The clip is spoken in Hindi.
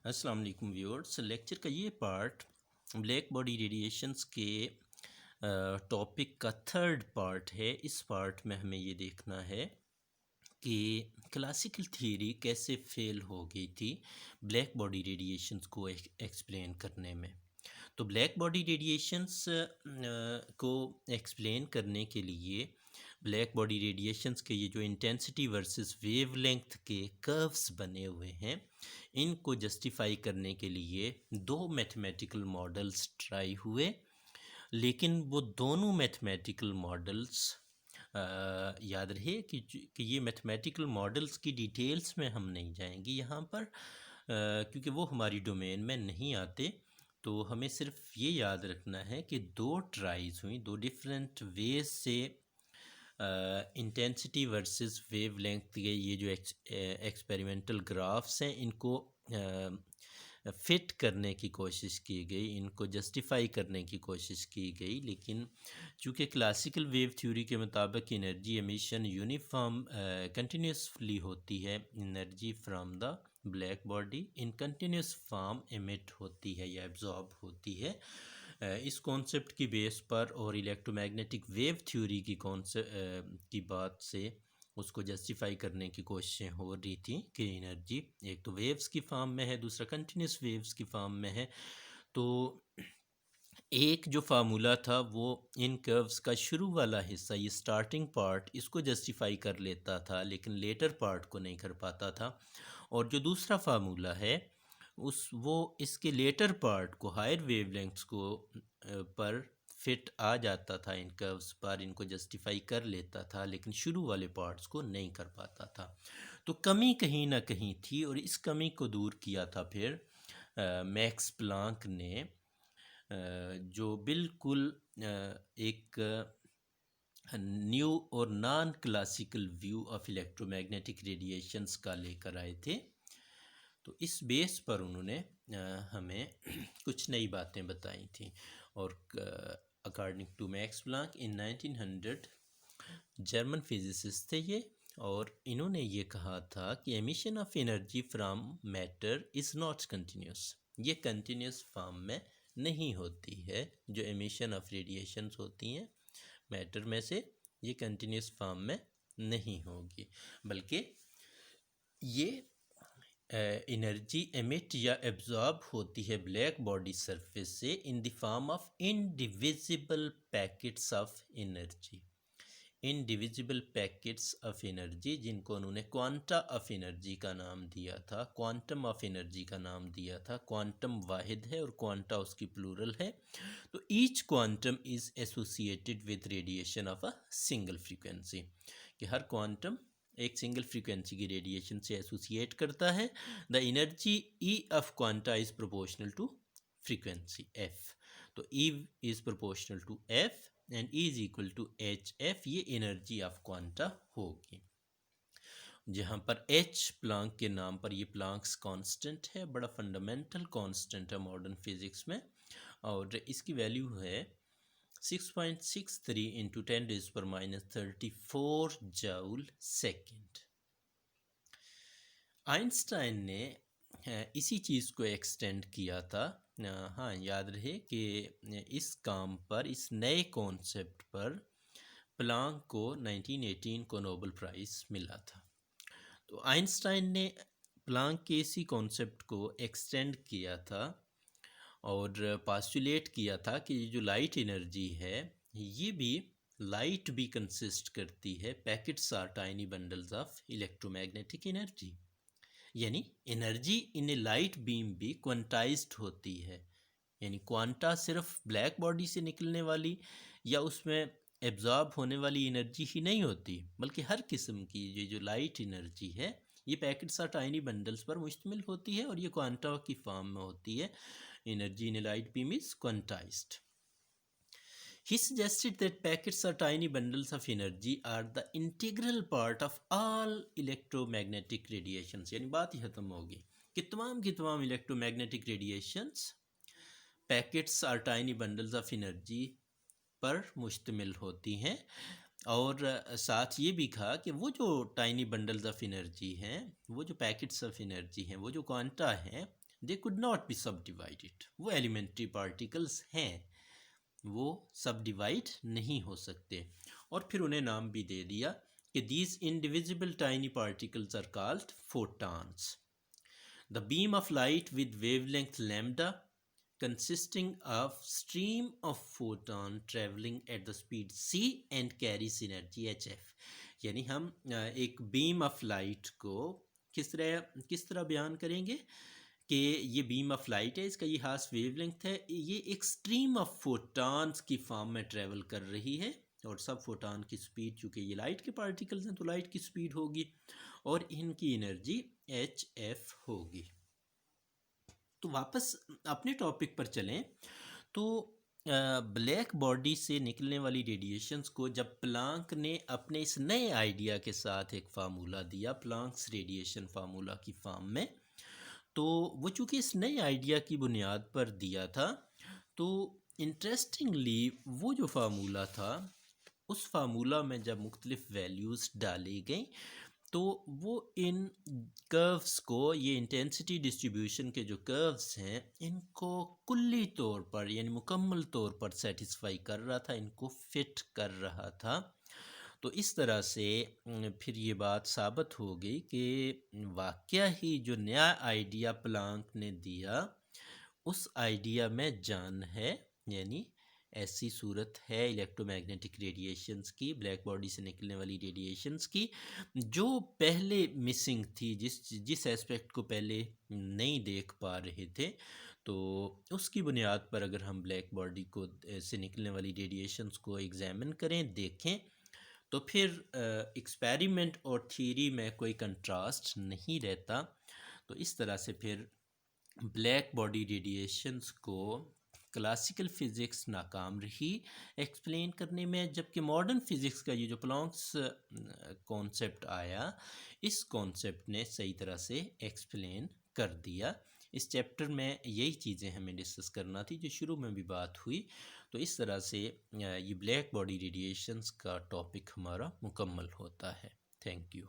अस्सलाम वालेकुम व्यूअर्स। लेक्चर का ये पार्ट ब्लैक बॉडी रेडिएशंस के टॉपिक का थर्ड पार्ट है। इस पार्ट में हमें ये देखना है कि क्लासिकल थ्योरी कैसे फेल हो गई थी ब्लैक बॉडी रेडिएशंस को एक्सप्लेन करने में। तो ब्लैक बॉडी रेडिएशंस को एक्सप्लेन करने के लिए ब्लैक बॉडी रेडिएशंस के ये जो इंटेंसिटी वर्सेस वेवलेंथ के कर्व्स बने हुए हैं, इनको जस्टिफाई करने के लिए दो मैथमेटिकल मॉडल्स ट्राई हुए, लेकिन वो दोनों मैथमेटिकल मॉडल्स याद रहे कि ये मैथमेटिकल मॉडल्स की डिटेल्स में हम नहीं जाएंगे यहाँ पर, क्योंकि वो हमारी डोमेन में नहीं आते। तो हमें सिर्फ ये याद रखना है कि दो ट्राइज हुई, दो डिफरेंट वेज से इंटेंसिटी वर्सेस वेवलेंथ के ये जो एक्सपेरिमेंटल ग्राफ्स हैं, इनको फिट करने की कोशिश की गई, इनको जस्टिफाई करने की कोशिश की गई। लेकिन चूँकि क्लासिकल वेव थ्योरी के मुताबिक एनर्जी एमिशन यूनिफॉर्म कंटिन्यूसली होती है, energy from the black body in continuous form emit होती है या एब्जॉर्ब होती है। इस कॉन्सेप्ट की बेस पर और इलेक्ट्रोमैग्नेटिक वेव थ्योरी की बात से उसको जस्टिफाई करने की कोशिशें हो रही थी कि एनर्जी एक तो वेव्स की फॉर्म में है, दूसरा कंटिन्यूस वेव्स की फॉर्म में है। तो एक जो फार्मूला था वो इन कर्व्स का शुरू वाला हिस्सा, ये स्टार्टिंग पार्ट, इसको जस्टिफाई कर लेता था, लेकिन लेटर पार्ट को नहीं कर पाता था। और जो दूसरा फार्मूला है वो इसके लेटर पार्ट को, हायर वेवलेंथ्स को पर फिट आ जाता था, इन कर्व्स पर इनको जस्टिफाई कर लेता था, लेकिन शुरू वाले पार्ट्स को नहीं कर पाता था। तो कमी कहीं ना कहीं थी, और इस कमी को दूर किया था फिर मैक्स प्लांक ने, जो बिल्कुल एक न्यू और non classical view of electromagnetic radiations का लेकर आए थे। तो इस बेस पर उन्होंने हमें कुछ नई बातें बताई थी। और according to Max Planck in 1900, German physicist थे ये, और इन्होंने ये कहा था कि emission of energy from matter is not continuous, ये कंटिन्यूस फॉर्म में नहीं होती है। जो एमिशन ऑफ रेडिएशंस होती हैं मैटर में से, ये कंटिन्यूस फॉर्म में नहीं होगी, बल्कि ये एनर्जी एमिट या एब्जॉर्ब होती है ब्लैक बॉडी सरफेस से in the form of indivisible packets of energy. Indivisible packets of energy, जिनको उन्होंने क्वांटा ऑफ एनर्जी का नाम दिया था, क्वांटम ऑफ एनर्जी का नाम दिया था। क्वांटम वाहिद है और क्वांटा उसकी प्लूरल है। तो each quantum is associated with radiation of a single frequency, कि हर क्वांटम एक सिंगल फ्रीक्वेंसी की रेडिएशन से एसोसिएट करता है। The energy E of quanta is proportional to frequency F. तो E is proportional to F and E is equal to H F, ये एनर्जी ऑफ क्वांटा होगी। जहाँ पर एच प्लांक के नाम पर, ये प्लांक्स कांस्टेंट है, बड़ा फंडामेंटल कांस्टेंट है मॉडर्न फिजिक्स में, और इसकी वैल्यू है 6.63 इंटू 10⁻34 जूल सेकेंड। आइंस्टाइन ने इसी चीज़ को एक्सटेंड किया था। हाँ, याद रहे कि इस काम पर, इस नए कॉन्सेप्ट पर प्लांक को 1918 को नोबेल प्राइज़ मिला था। तो आइंस्टाइन ने प्लांक के इसी कॉन्सेप्ट को एक्सटेंड किया था और पास्टुलेट किया था कि ये जो लाइट एनर्जी है, ये भी, लाइट भी कंसिस्ट करती है, packets are tiny bundles of electromagnetic energy, यानी energy in a light beam भी क्वांटाइज्ड होती है। यानी क्वांटा सिर्फ ब्लैक बॉडी से निकलने वाली या उसमें एब्जॉर्ब होने वाली एनर्जी ही नहीं होती, बल्कि हर किस्म की ये जो लाइट एनर्जी है, ये पैकेट्स और टाइनी बंडल्स पर मुश्तमिल होती है, और ये क्वांटा की फॉर्म में होती है। Energy in a light beam is quantized. He suggested that packets or tiny bundles of energy are the integral part of all electromagnetic radiations। यानी बात ही खत्म होगी कि तमाम की तमाम इलेक्ट्रोमैग्नेटिक रेडिएशंस पैकेट्स और टाइनी बंडल्स ऑफ एनर्जी पर मुश्तमिल होती हैं। और साथ ये भी कहा कि वो जो टाइनी बंडल्स ऑफ एनर्जी हैं, वो जो पैकेट्स ऑफ एनर्जी हैं, वो जो क्वांटा हैं, दे कुड नॉट बी सब डिवाइडेड, वो एलिमेंट्री पार्टिकल्स हैं, वो सब डिवाइड नहीं हो सकते। और फिर उन्हें नाम भी दे दिया कि these indivisible tiny particles are called photons. The beam of light with wavelength lambda consisting of stream of photon traveling at the speed c and carries energy hf। यानी हम एक बीम ऑफ लाइट को किस तरह बयान करेंगे कि ये बीम ऑफ लाइट है, इसका ये हाफ वेवलेंथ है, ये एक स्ट्रीम ऑफ फोटॉन्स की फॉर्म में ट्रेवल कर रही है, और सब फोटॉन की स्पीड, चूँकि ये लाइट के पार्टिकल्स हैं तो लाइट की स्पीड होगी, और इनकी एनर्जी एच एफ होगी। तो वापस अपने टॉपिक पर चलें तो ब्लैक बॉडी से निकलने वाली रेडिएशंस को जब प्लांक ने अपने इस नए आइडिया के साथ एक फार्मूला दिया, प्लांक्स रेडिएशन फार्मूला की फॉर्म में, तो वो चूँकि इस नए आइडिया की बुनियाद पर दिया था, तो इंटरेस्टिंगली वो जो फार्मूला था, उस फार्मूला में जब मुख्तलिफ वैल्यूज़ डाली गई तो वो इन कर्व्स को, ये इंटेंसिटी डिस्ट्रीब्यूशन के जो कर्व्स हैं, इनको कुल्ली तौर पर यानी मुकम्मल तौर पर सेटिस्फाई कर रहा था, इनको फिट कर रहा था। तो इस तरह से फिर ये बात साबित हो गई कि वाकया ही जो नया आइडिया प्लांक ने दिया, उस आइडिया में जान है, यानी ऐसी सूरत है इलेक्ट्रोमैग्नेटिक रेडिएशंस की, ब्लैक बॉडी से निकलने वाली रेडिएशंस की, जो पहले मिसिंग थी, जिस एस्पेक्ट को पहले नहीं देख पा रहे थे। तो उसकी बुनियाद पर अगर हम ब्लैक बॉडी को से निकलने वाली रेडिएशंस को एग्जामिन करें, देखें, तो फिर एक्सपेरिमेंट और थ्योरी में कोई कंट्रास्ट नहीं रहता। तो इस तरह से फिर ब्लैक बॉडी रेडिएशंस को क्लासिकल फ़िज़िक्स नाकाम रही एक्सप्लेन करने में, जबकि मॉडर्न फ़िज़िक्स का ये जो प्लॉन्क्स कॉन्सेप्ट आया, इस कॉन्सेप्ट ने सही तरह से एक्सप्लेन कर दिया। इस चैप्टर में यही चीज़ें हमें डिस्कस करना थी जो शुरू में भी बात हुई। तो इस तरह से ये ब्लैक बॉडी रेडिएशंस का टॉपिक हमारा मुकम्मल होता है। Thank you.